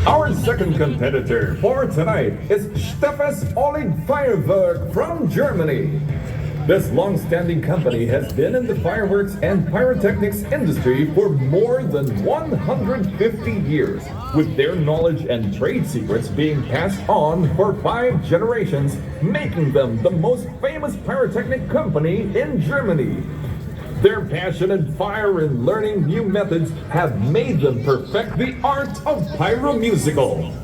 Our second competitor for tonight is Steffes Olig Feuerwerk from Germany. This long-standing company has been in the fireworks and pyrotechnics industry for more than 150 years, with their knowledge and trade secrets being passed on for 5 generations, making them the most famous pyrotechnic company in Germany. Their passion and fire in learning new methods have made them perfect the art of pyromusical.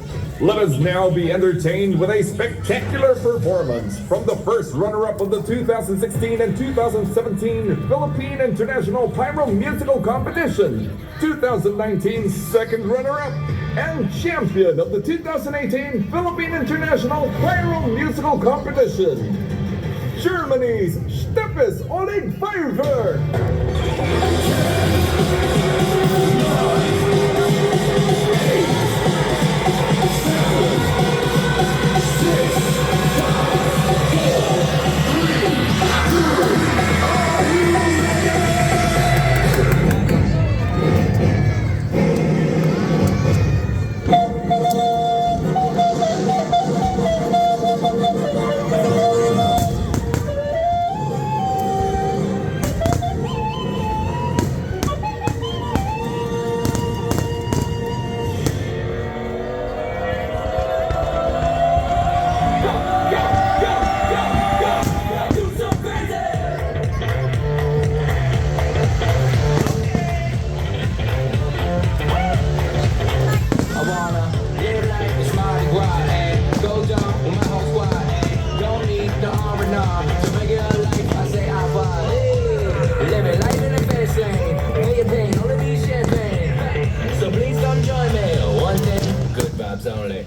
Let us now be entertained with a spectacular performance from the first runner-up of the 2016 and 2017 Philippine International Pyromusical Competition, 2019 second runner-up, and champion of the 2018 Philippine International Pyromusical Competition, Germany's Steffes Olig Feuerwerk! Only.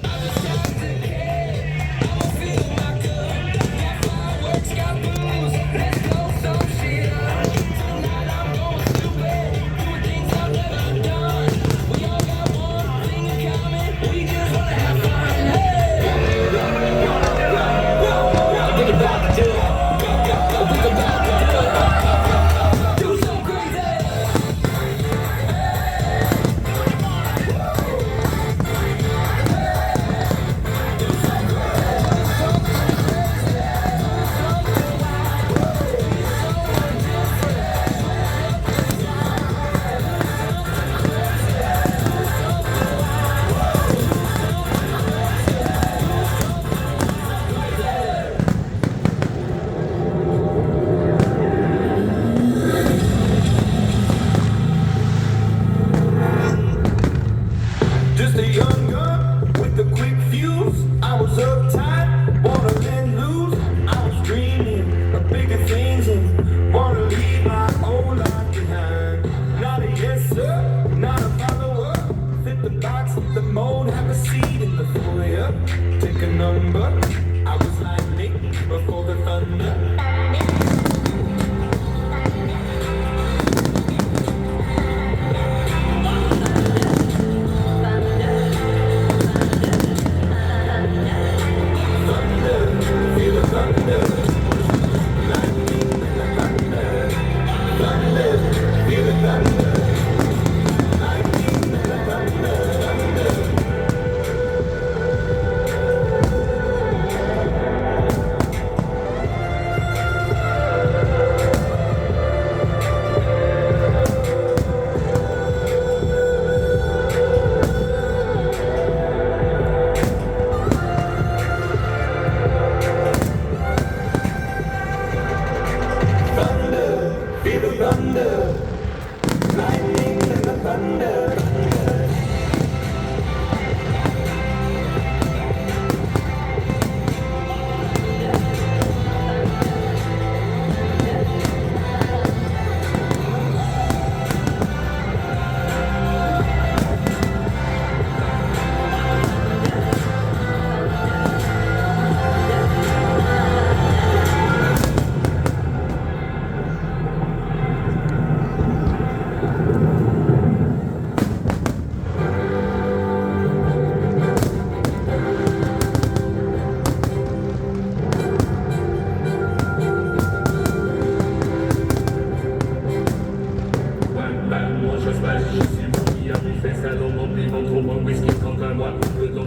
moi faisons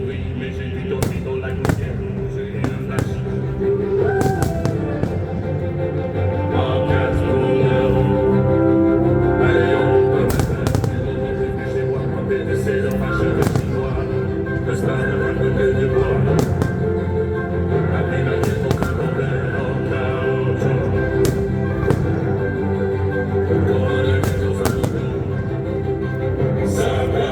oui, mais j'ai du dormi dans la gouttière, j'ai un flash. En casse pour allez on peut mettre chez moi, c'est le fâche de chinois, le star de la côté du bois. La vie n'a qu'un pour que l'on plaît en caoutchouc. Pour les maisons, ça va.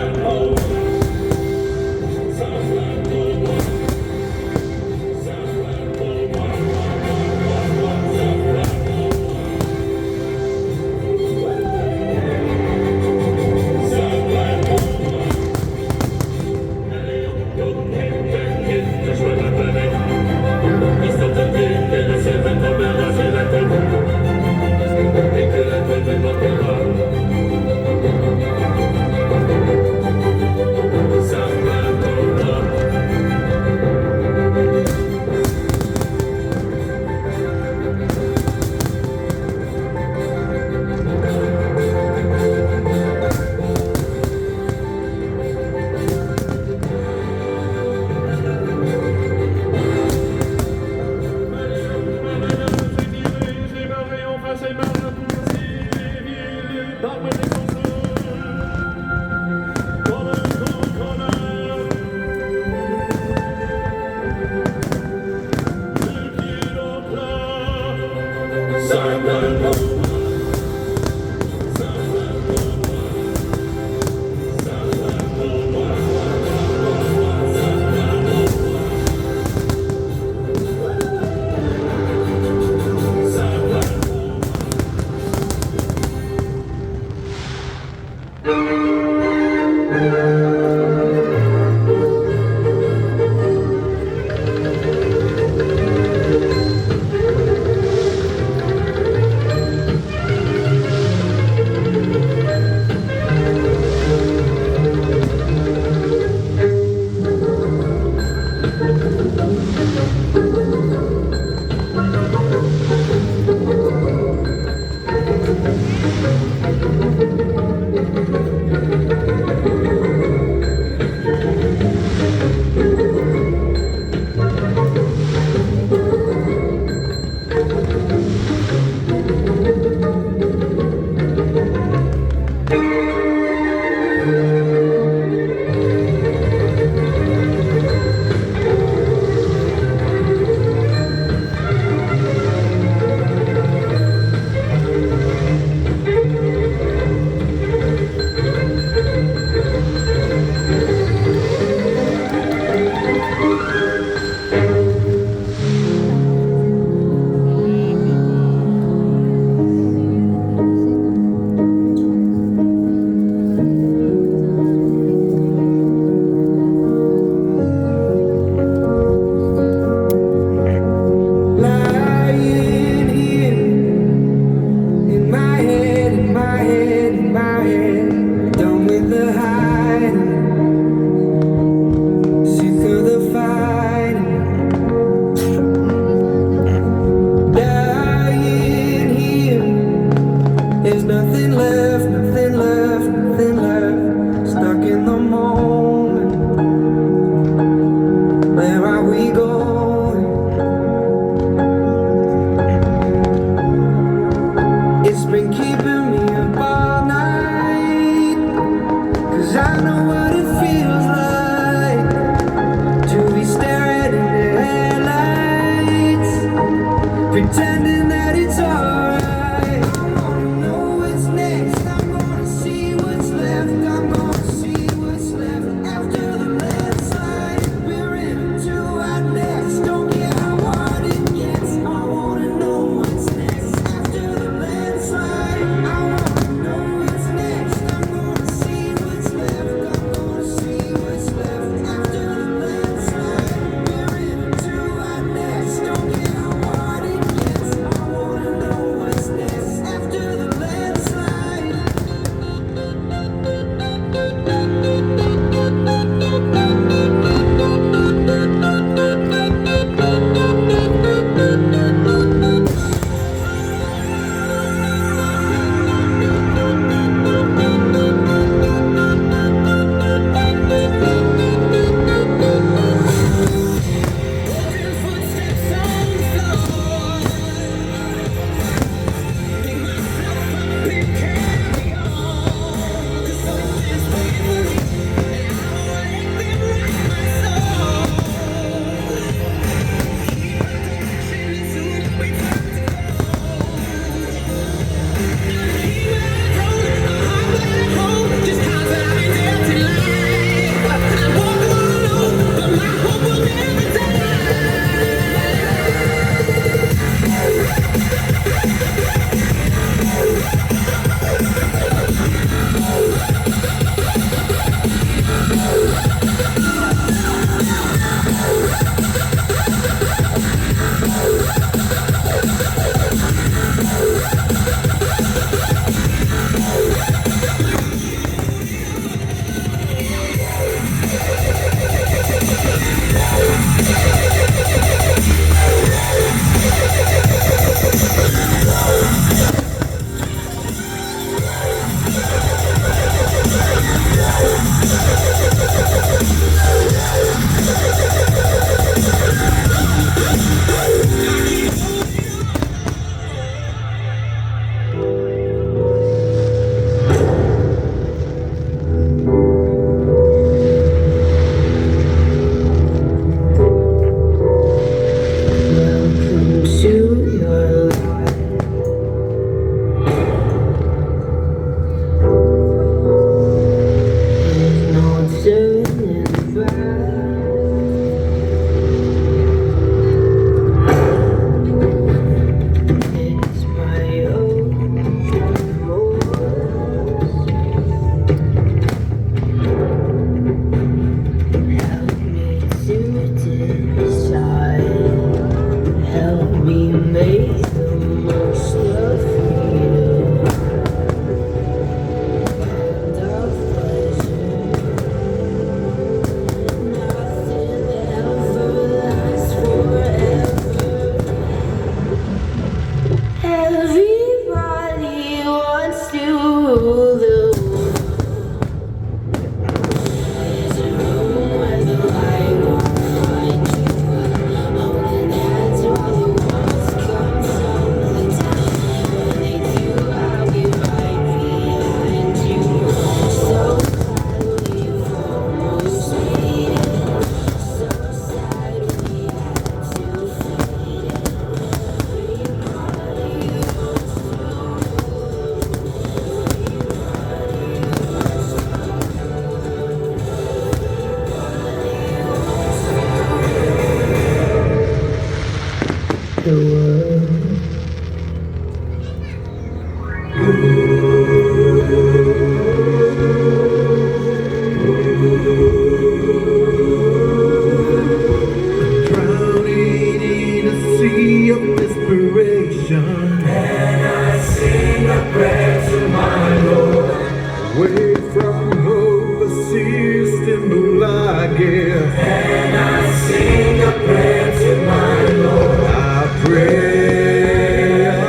give. And I sing a prayer to my Lord. I pray, yes,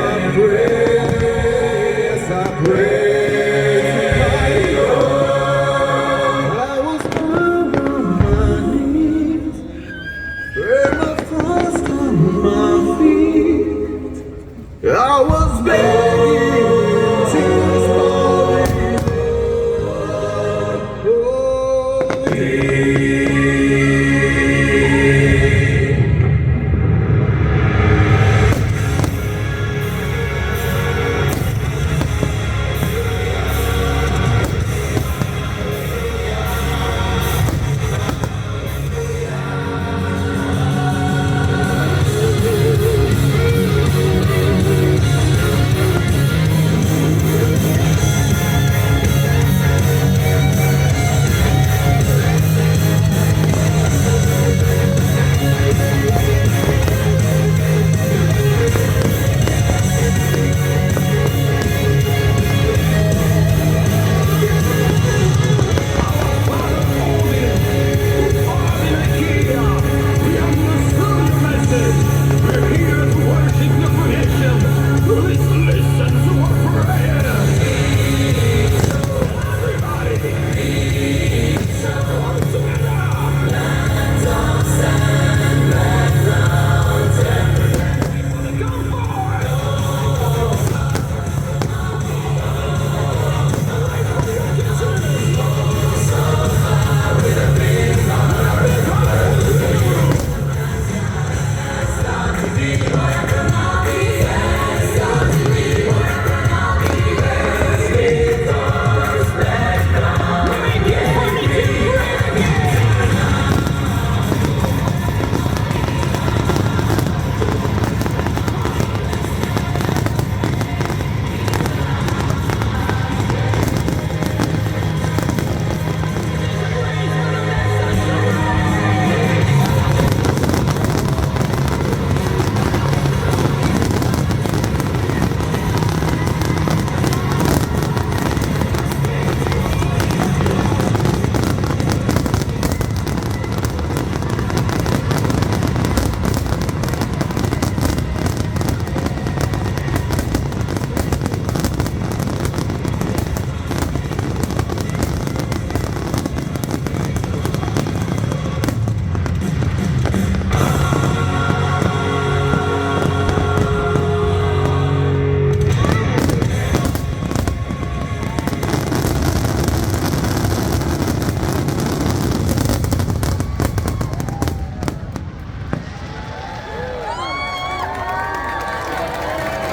I pray to my Lord. I was down on my knees, and I thrust on my feet. I was begging tears falling. Oh,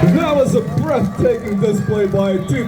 that was a breathtaking display by two